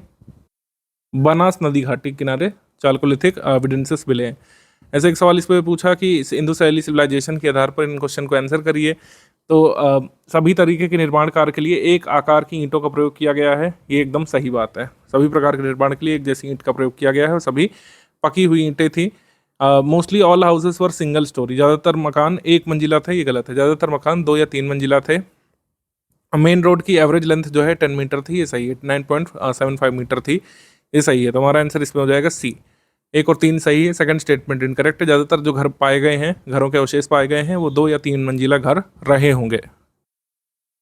बनास नदी घाटी किनारे चालकोलिथिक एविडेंसेस मिले हैं। ऐसे एक सवाल इस पर पूछा कि इंडो सैली सिविलाइजेशन के आधार पर इन क्वेश्चन को आंसर करिए। तो सभी तरीके के निर्माण कार्य के लिए एक आकार की ईंटों का प्रयोग किया गया है, ये एकदम सही बात है। सभी प्रकार के निर्माण के लिए एक जैसी ईंट का प्रयोग किया गया है और सभी पकी हुई ईंटें थी। मोस्टली ऑल हाउसेस वर सिंगल स्टोरी, ज़्यादातर मकान एक मंजिला थे, ये गलत है, ज़्यादातर मकान 2 या 3 मंजिला थे। मेन रोड की एवरेज लेंथ जो है 10 मीटर थी, ये सही है, 9.75 मीटर थी, ये सही है। तो हमारा आंसर इसमें हो जाएगा सी। 1 और 3 सही है, सेकंड स्टेटमेंट इनकरेक्ट है। ज़्यादातर जो घर पाए गए हैं, घरों के अवशेष पाए गए हैं, वो 2 या 3 मंजिला घर रहे होंगे।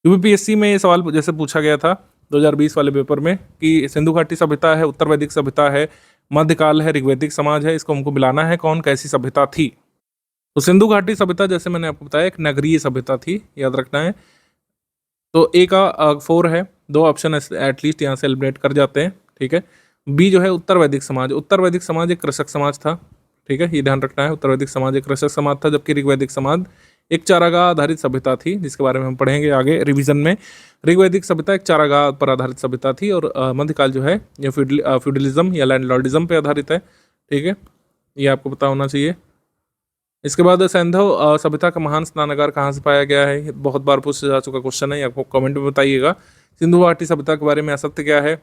यूपीपीएससी में ये सवाल जैसे पूछा गया था 2020 वाले पेपर में कि सिंधु घाटी सभ्यता है, उत्तर वैदिक सभ्यता है, मध्यकाल है, ऋग्वैदिक समाज है, इसको हमको मिलाना है, कौन कैसी सभ्यता थी। तो सिंधु घाटी सभ्यता जैसे मैंने आपको बताया एक नगरीय सभ्यता थी, याद रखना है। तो ए का 4 है, 2 ऑप्शन एटलीस्ट यहाँ से एलिमिनेट कर जाते हैं, ठीक है। बी जो है उत्तर वैदिक समाज, उत्तर वैदिक समाज एक कृषक समाज था, ठीक है, ये ध्यान रखना है। उत्तर वैदिक समाज एक कृषक समाज था, जबकि ऋग्वैदिक समाज एक चारागाह आधारित सभ्यता थी, जिसके बारे में हम पढ़ेंगे आगे रिवीजन में। ऋग्वैदिक सभ्यता एक चारागाह पर आधारित सभ्यता थी, और मध्यकाल जो है ये फ्यूडलिज्म या लैंडलॉर्डिज्म पे आधारित है, ठीक है, ये आपको पता होना चाहिए। इसके बाद सैंधव सभ्यता का महान स्नानागार कहाँ से पाया गया है, बहुत बार पूछा जा चुका क्वेश्चन है, आपको कमेंट में बताइएगा। सिंधु घाटी सभ्यता के बारे में असत्य क्या है,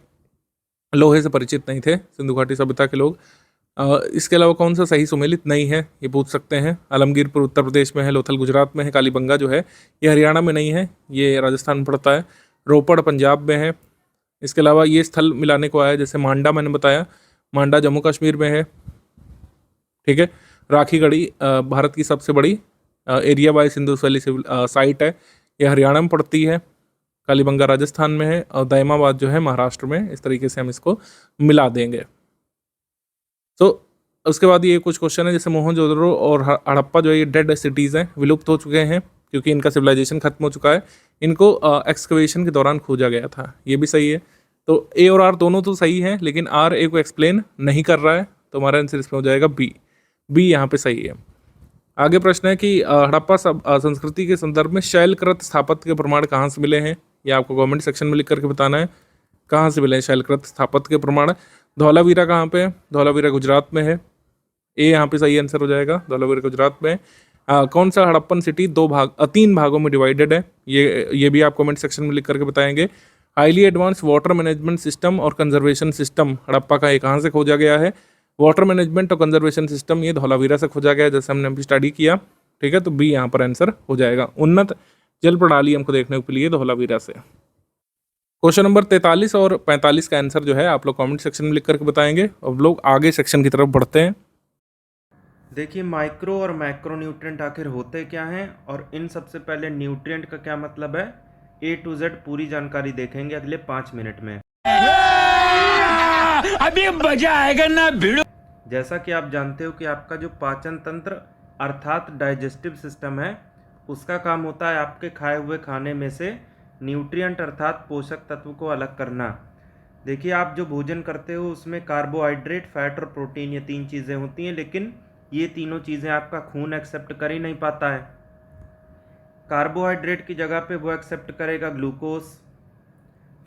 लोहे से परिचित नहीं थे सिंधु घाटी सभ्यता के लोग। इसके अलावा कौन सा सही सुमेलित नहीं है, ये पूछ सकते हैं। आलमगीरपुर उत्तर प्रदेश में है, लोथल गुजरात में है, कालीबंगा जो है ये हरियाणा में नहीं है, ये राजस्थान में पड़ता है, रोपड़ पंजाब में है। इसके अलावा ये स्थल मिलाने को आया, जैसे मांडा मैंने बताया, मांडा जम्मू कश्मीर में है, ठीक है। राखीगढ़ी भारत की सबसे बड़ी एरिया बाय सिंधुस वैली साइट है, ये हरियाणा में पड़ती है, कालीबंगा राजस्थान में है, और दायमाबाद जो है महाराष्ट्र में। इस तरीके से हम इसको मिला देंगे। तो उसके बाद ये कुछ क्वेश्चन है, जैसे मोहनजोदड़ो और हड़प्पा जो है ये डेड सिटीज़ हैं, विलुप्त हो चुके हैं क्योंकि इनका सिविलाइजेशन खत्म हो चुका है, इनको एक्सकवेशन के दौरान खोजा गया था, ये भी सही है। तो ए और आर दोनों तो सही है, लेकिन आर ए को एक्सप्लेन नहीं कर रहा है, तो हमारा आंसर इसमें हो जाएगा बी। बी यहाँ पे सही है। आगे प्रश्न है कि हड़प्पा संस्कृति के संदर्भ में शैलकृत स्थापत्य के प्रमाण कहाँ से मिले हैं, ये आपको कमेंट सेक्शन में लिख करके बताना है, कहाँ से मिले हैं शैलकृत स्थापत्य के प्रमाण। धौलावीरा कहाँ पे है, धौलावीरा गुजरात में है, ए यहाँ पे सही आंसर हो जाएगा, धौलावीरा गुजरात में है। कौन सा हड़प्पन सिटी 3 भागों में डिवाइडेड है, ये भी आप कमेंट सेक्शन में लिख करके बताएंगे। Highly advance water management system और कंजर्वेशन सिस्टम हड़प्पा का ये कहाँ से खोजा गया है, वाटर मैनेजमेंट और कंजर्वेशन सिस्टम ये धौलावीरा से खोजा गया है, जैसे हमने अभी स्टडी किया, ठीक है। तो बी यहाँ पर आंसर हो जाएगा। उन्नत जल प्रणाली हमको देखने को मिली है धौलावीरा से। क्वेश्चन नंबर 43 और 45 का आंसर जो है आप लोग कमेंट सेक्शन में लिख करके बताएंगे। अब लोग आगे सेक्शन की तरफ बढ़ते हैं। देखिए माइक्रो और मैक्रो न्यूट्रिएंट आखिर होते क्या हैं, और इन सबसे पहले न्यूट्रिएंट का क्या मतलब है, A to Z पूरी जानकारी देखेंगे अगले 5 मिनट में। अभी मजा आएगा ना भिड़ो। जैसा कि आप जानते हो कि आपका जो पाचन तंत्र अर्थात डाइजेस्टिव सिस्टम है, उसका काम होता है आपके खाए हुए खाने में से न्यूट्रिएंट अर्थात पोषक तत्व को अलग करना। देखिए आप जो भोजन करते हो उसमें कार्बोहाइड्रेट, फैट और प्रोटीन, ये 3 चीज़ें होती हैं, लेकिन ये तीनों चीज़ें आपका खून एक्सेप्ट कर ही नहीं पाता है। कार्बोहाइड्रेट की जगह पे वो एक्सेप्ट करेगा ग्लूकोज,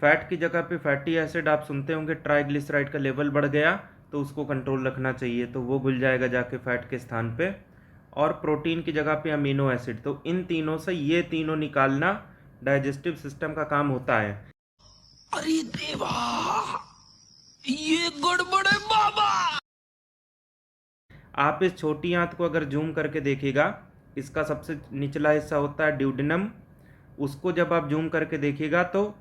फैट की जगह पे फैटी एसिड, आप सुनते होंगे ट्राइग्लिसराइड का लेवल बढ़ गया तो उसको कंट्रोल रखना चाहिए, तो वो घुल जाएगा जाके फैट के स्थान पे, और प्रोटीन की जगह पे अमीनो एसिड। तो इन तीनों से ये तीनों निकालना डाइजेस्टिव सिस्टम का काम होता है। अरे देवा, ये गड़बड़ है बाबा। आप इस छोटी आंत को अगर जूम करके देखिएगा, इसका सबसे निचला हिस्सा होता है ड्यूडेनम, उसको जब आप जूम करके देखिएगा तो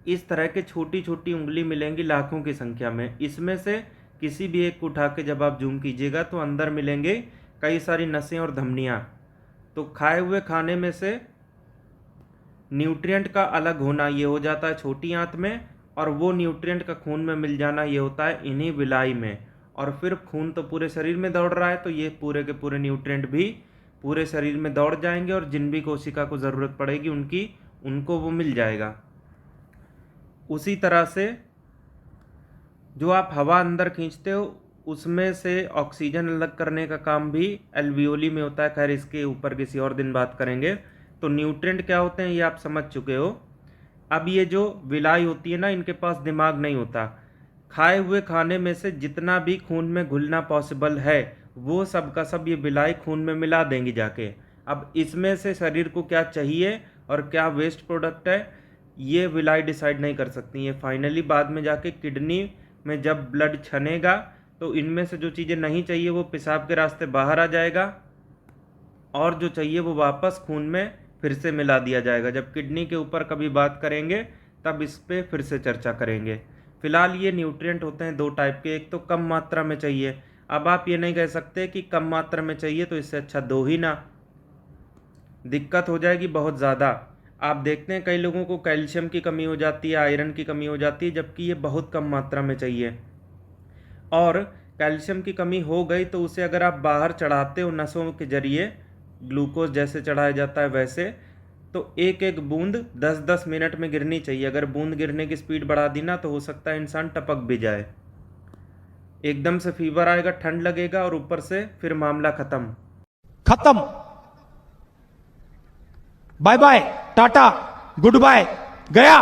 इस तरह के छोटी छोटी उंगली मिलेंगी लाखों की संख्या में। इसमें से किसी भी एक को उठा के जब आप जूम कीजिएगा तो अंदर मिलेंगे कई सारी नसें और धमनियाँ। तो खाए हुए खाने में से न्यूट्रिएंट का अलग होना ये हो जाता है छोटी आंत में, और वो न्यूट्रिएंट का खून में मिल जाना ये होता है इन्हीं विलाई में। और फिर खून तो पूरे शरीर में दौड़ रहा है, तो ये पूरे के पूरे न्यूट्रिएंट भी पूरे शरीर में दौड़ जाएंगे, और जिन भी कोशिका को ज़रूरत पड़ेगी उनको वो मिल जाएगा। उसी तरह से जो आप हवा अंदर खींचते हो उसमें से ऑक्सीजन अलग करने का काम भी एल्वियोली में होता है। खैर इसके ऊपर किसी और दिन बात करेंगे। तो न्यूट्रिएंट क्या होते हैं ये आप समझ चुके हो। अब ये जो विलाई होती है ना, इनके पास दिमाग नहीं होता। खाए हुए खाने में से जितना भी खून में घुलना पॉसिबल है वो सब का सब ये विलाई खून में मिला देंगी जाके। अब इसमें से शरीर को क्या चाहिए और क्या वेस्ट प्रोडक्ट है ये विलाई डिसाइड नहीं कर सकती। ये फाइनली बाद में जाके किडनी में जब ब्लड छनेगा तो इनमें से जो चीज़ें नहीं चाहिए वो पेशाब के रास्ते बाहर आ जाएगा, और जो चाहिए वो वापस खून में फिर से मिला दिया जाएगा। जब किडनी के ऊपर कभी बात करेंगे तब इस पे फिर से चर्चा करेंगे। फिलहाल ये न्यूट्रिएंट होते हैं दो टाइप के, एक तो कम मात्रा में चाहिए। अब आप ये नहीं कह सकते कि कम मात्रा में चाहिए तो इससे अच्छा दो ही ना, दिक्कत हो जाएगी बहुत ज़्यादा। आप देखते हैं कई लोगों को कैल्शियम की कमी हो जाती है, आयरन की कमी हो जाती है, जबकि ये बहुत कम मात्रा में चाहिए। और कैल्शियम की कमी हो गई तो उसे अगर आप बाहर चढ़ाते हो नसों के जरिए, ग्लूकोज जैसे चढ़ाया जाता है वैसे, तो एक एक बूंद 10-10 मिनट में गिरनी चाहिए। अगर बूंद गिरने की स्पीड बढ़ा दी ना तो हो सकता है इंसान टपक भी जाए, एकदम से फीवर आएगा, ठंड लगेगा और ऊपर से फिर मामला खत्म। खत्म, bye bye, tata, goodbye, गया।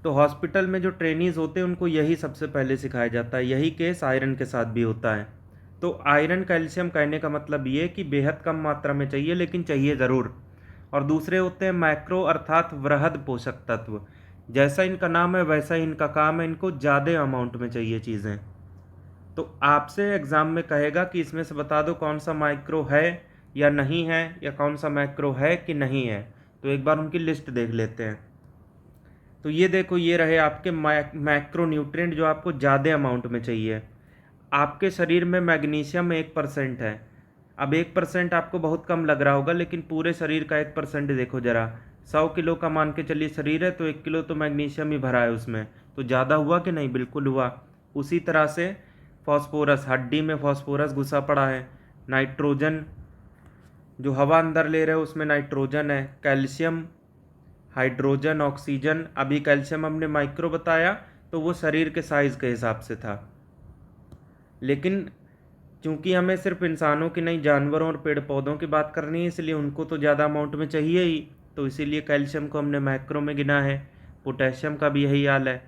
तो हॉस्पिटल में जो ट्रेनीज होते हैं उनको यही सबसे पहले सिखाया जाता है। यही केस आयरन के साथ भी होता है। तो आयरन कैल्शियम कहने का मतलब ये कि बेहद कम मात्रा में चाहिए, लेकिन चाहिए ज़रूर। और दूसरे होते हैं मैक्रो अर्थात वृहद पोषक तत्व। जैसा इनका नाम है वैसा ही इनका काम है, इनको ज़्यादा अमाउंट में चाहिए चीज़ें। तो आपसे एग्ज़ाम में कहेगा कि इसमें से बता दो कौन सा माइक्रो है या नहीं है, या कौन सा मैक्रो है कि नहीं है। तो एक बार उनकी लिस्ट देख लेते हैं। तो ये देखो, ये रहे आपके मैक्रो न्यूट्रिएंट जो आपको ज़्यादा अमाउंट में चाहिए। आपके शरीर में मैग्नीशियम 1% है। अब 1% आपको बहुत कम लग रहा होगा, लेकिन पूरे शरीर का 1% देखो ज़रा। 100 किलो का मान के चलिए शरीर है, तो 1 किलो तो मैग्नीशियम ही भरा है उसमें, तो ज़्यादा हुआ कि नहीं? बिल्कुल हुआ। उसी तरह से फॉस्फोरस, हड्डी में फॉस्फोरस घुसा पड़ा है। नाइट्रोजन, जो हवा अंदर ले रहे हो उसमें नाइट्रोजन है। Calcium, hydrogen, oxygen. अभी कैल्शियम हमने माइक्रो बताया तो वो शरीर के साइज़ के हिसाब से था, लेकिन चूंकि हमें सिर्फ इंसानों की नहीं जानवरों और पेड़ पौधों की बात करनी है, इसलिए उनको तो ज़्यादा अमाउंट में चाहिए ही, तो इसीलिए कैल्शियम को हमने मैक्रो में गिना है। पोटेशियम का भी यही हाल है,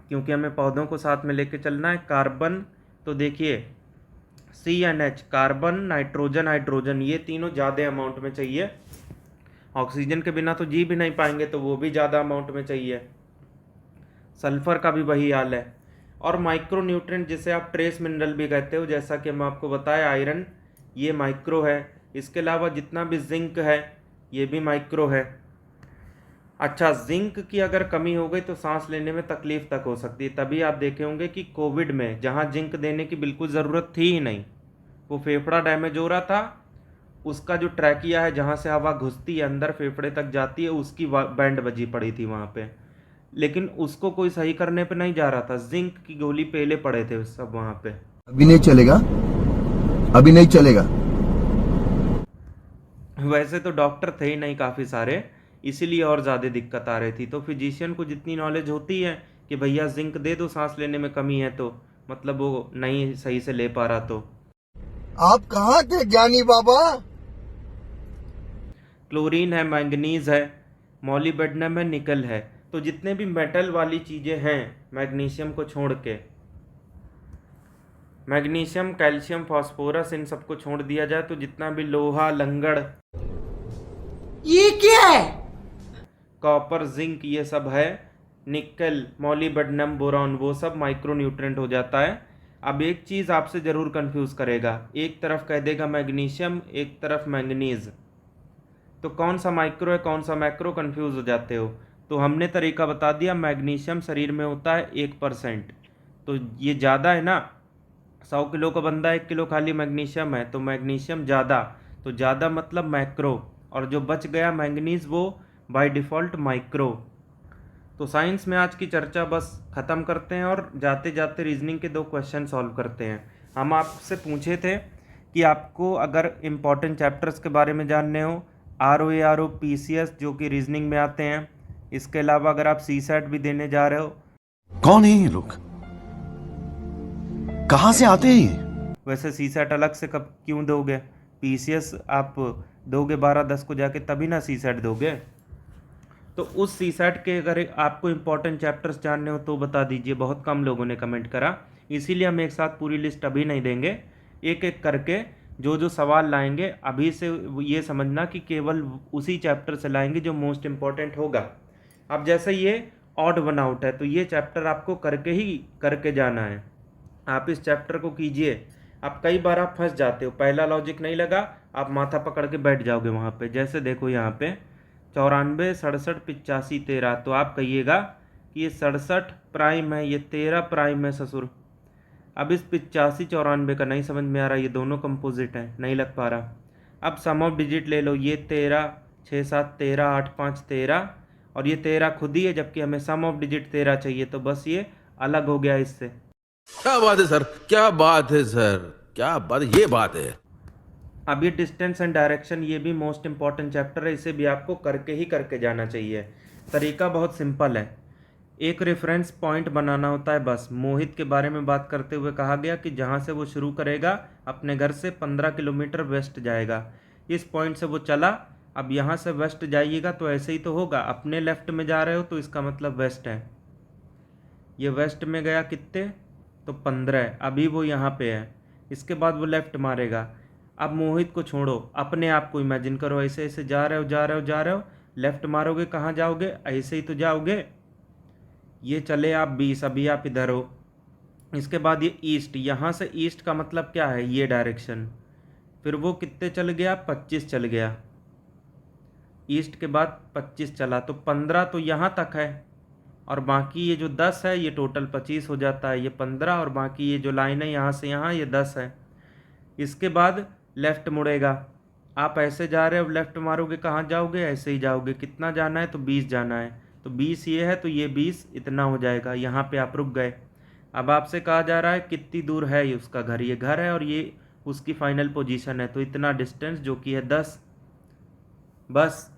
क्योंकि हमें पौधों को साथ में लेके चलना है। कार्बन, तो देखिए CNH, कार्बन, नाइट्रोजन, हाइड्रोजन, ये तीनों ज़्यादा अमाउंट में चाहिए। ऑक्सीजन के बिना तो जी भी नहीं पाएंगे, तो वो भी ज़्यादा अमाउंट में चाहिए। सल्फर का भी वही हाल है। और माइक्रो न्यूट्रिएंट जिसे आप ट्रेस मिनरल भी कहते हो, जैसा कि हम आपको बताया आयरन, ये माइक्रो है। इसके अलावा जितना भी जिंक है ये भी माइक्रो है। अच्छा, जिंक की अगर कमी हो गई तो सांस लेने में तकलीफ तक हो सकती है। तभी आप देखे होंगे कि कोविड में जहाँ जिंक देने की बिल्कुल ज़रूरत थी ही नहीं, वो फेफड़ा डैमेज हो रहा था, उसका जो ट्रैकिया है जहाँ से हवा घुसती है अंदर फेफड़े तक जाती है, उसकी बैंड बजी पड़ी थी वहाँ पे, लेकिन उसको कोई सही करने पे नहीं जा रहा था। जिंक की गोली पहले पड़े थे सब वहाँ पे। अभी नहीं चलेगा, अभी नहीं चलेगा। वैसे तो डॉक्टर थे ही नहीं काफ़ी सारे, इसीलिए और ज़्यादा दिक्कत आ रही थी। तो फिजिशियन को जितनी नॉलेज होती है कि भैया जिंक दे दो, सांस लेने में कमी है, तो मतलब वो नहीं सही से ले पा रहा। तो आप कहाँ थे ज्ञानी बाबा? क्लोरीन है, मैंगनीज है, मॉलिब्डेनम है, निकल है। तो जितने भी मेटल वाली चीज़ें हैं मैग्नीशियम को छोड़ के, मैग्नीशियम, कैल्शियम, फास्फोरस, इन सबको छोड़ दिया जाए तो जितना भी लोहा, लंगड़, ये क्या है? कॉपर, जिंक, ये सब है, निकल, मॉलिब्डेनम, बोरॉन, वो सब माइक्रो न्यूट्रिएंट हो जाता है। अब एक चीज़ आपसे ज़रूर कंफ्यूज करेगा, एक तरफ कह देगा मैग्नीशियम, एक तरफ मैंगनीज, तो कौन सा माइक्रो है कौन सा मैक्रो, कंफ्यूज हो जाते हो। तो हमने तरीका बता दिया। मैग्नीशियम शरीर में होता है 1%, तो ये ज़्यादा है ना। 100 किलो का बंदा 1 किलो खाली मैग्नीशियम है, तो मैग्नीशियम ज़्यादा, तो ज़्यादा मतलब मैक्रो, और जो बच गया मैंगनीज वो बाय डिफ़ॉल्ट माइक्रो। तो साइंस में आज की चर्चा बस ख़त्म करते हैं और जाते जाते रीजनिंग के 2 क्वेश्चन सॉल्व करते हैं। हम आपसे पूछे थे कि आपको अगर इम्पॉर्टेंट चैप्टर्स के बारे में जानने हो, RO, PCS जो कि रीजनिंग में आते हैं, इसके अलावा अगर आप CSAT भी देने जा रहे हो। कौन है ये लोग, कहां से आते हैं ये? वैसे CSAT अलग से कब क्यों दोगे, PCS आप दोगे 12-10 को जाके, तभी ना CSAT दोगे। तो उस CSAT के अगर आपको इम्पोर्टेंट चैप्टर्स जानने हो तो बता दीजिए। बहुत कम लोगों ने कमेंट करा, इसीलिए हम एक साथ पूरी लिस्ट अभी नहीं देंगे, एक एक करके जो जो सवाल लाएंगे अभी से ये समझना कि केवल उसी चैप्टर से लाएंगे जो मोस्ट इम्पॉर्टेंट होगा। अब जैसे ये ऑड वन आउट है। तो ये चैप्टर आपको करके जाना है। आप इस चैप्टर को कीजिए। आप कई बार आप फंस जाते हो, पहला लॉजिक नहीं लगा, आप माथा पकड़ के बैठ जाओगे वहाँ पे। जैसे देखो यहाँ पे 94, 67, 85, 13, तो आप कहिएगा कि ये 67 प्राइम है, ये 13 प्राइम है ससुर। अब इस 85, 94 का नहीं समझ में आ रहा, ये दोनों कंपोजिट है, नहीं लग पा रहा। अब सम ऑफ डिजिट ले लो, ये 13, 6, 7, 13, 8, 5, 13 और ये 13 खुद ही है, जबकि हमें सम ऑफ डिजिट 13 चाहिए, तो बस ये अलग हो गया इससे। क्या बात है सर, क्या बात है सर, क्या बात, ये बात है। अब ये डिस्टेंस एंड डायरेक्शन, ये भी मोस्ट इंपॉर्टेंट चैप्टर है, इसे भी आपको करके जाना चाहिए। तरीका बहुत सिंपल है, एक रेफरेंस पॉइंट बनाना होता है बस। मोहित के बारे में बात करते हुए कहा गया कि जहाँ से वो शुरू करेगा अपने घर से 15 किलोमीटर वेस्ट जाएगा, इस पॉइंट से वो चला। अब यहाँ से वेस्ट जाइएगा तो ऐसे ही तो होगा, अपने लेफ्ट में जा रहे हो तो इसका मतलब वेस्ट है। ये वेस्ट में गया कितने, तो 15, अभी वो यहाँ पे है। इसके बाद वो लेफ्ट मारेगा। अब मोहित को छोड़ो, अपने आप को इमेजिन करो, ऐसे ऐसे जा रहे हो, लेफ्ट मारोगे कहाँ जाओगे, ऐसे ही तो जाओगे। ये चले आप 20, अभी आप इधर हो। इसके बाद ये ईस्ट, यहाँ से ईस्ट का मतलब क्या है, ये डायरेक्शन। फिर वो कितने चल गया, 25 चल गया। ईस्ट के बाद 25 चला, तो 15 तो यहाँ तक है, और बाकी ये जो 10 है ये टोटल 25 हो जाता है। ये 15 और बाकी ये जो लाइन है यहाँ से यहाँ, ये 10 है। इसके बाद लेफ़्ट मुड़ेगा, आप ऐसे जा रहे हो, लेफ़्ट मारोगे कहाँ जाओगे, ऐसे ही जाओगे। कितना जाना है, तो 20 जाना है, तो 20 ये है, तो ये 20 इतना हो जाएगा। यहाँ पे आप रुक गए। अब आपसे कहा जा रहा है कितनी दूर है ये उसका घर, ये घर है और ये उसकी फाइनल पोजीशन है, तो इतना डिस्टेंस जो कि है 10। बस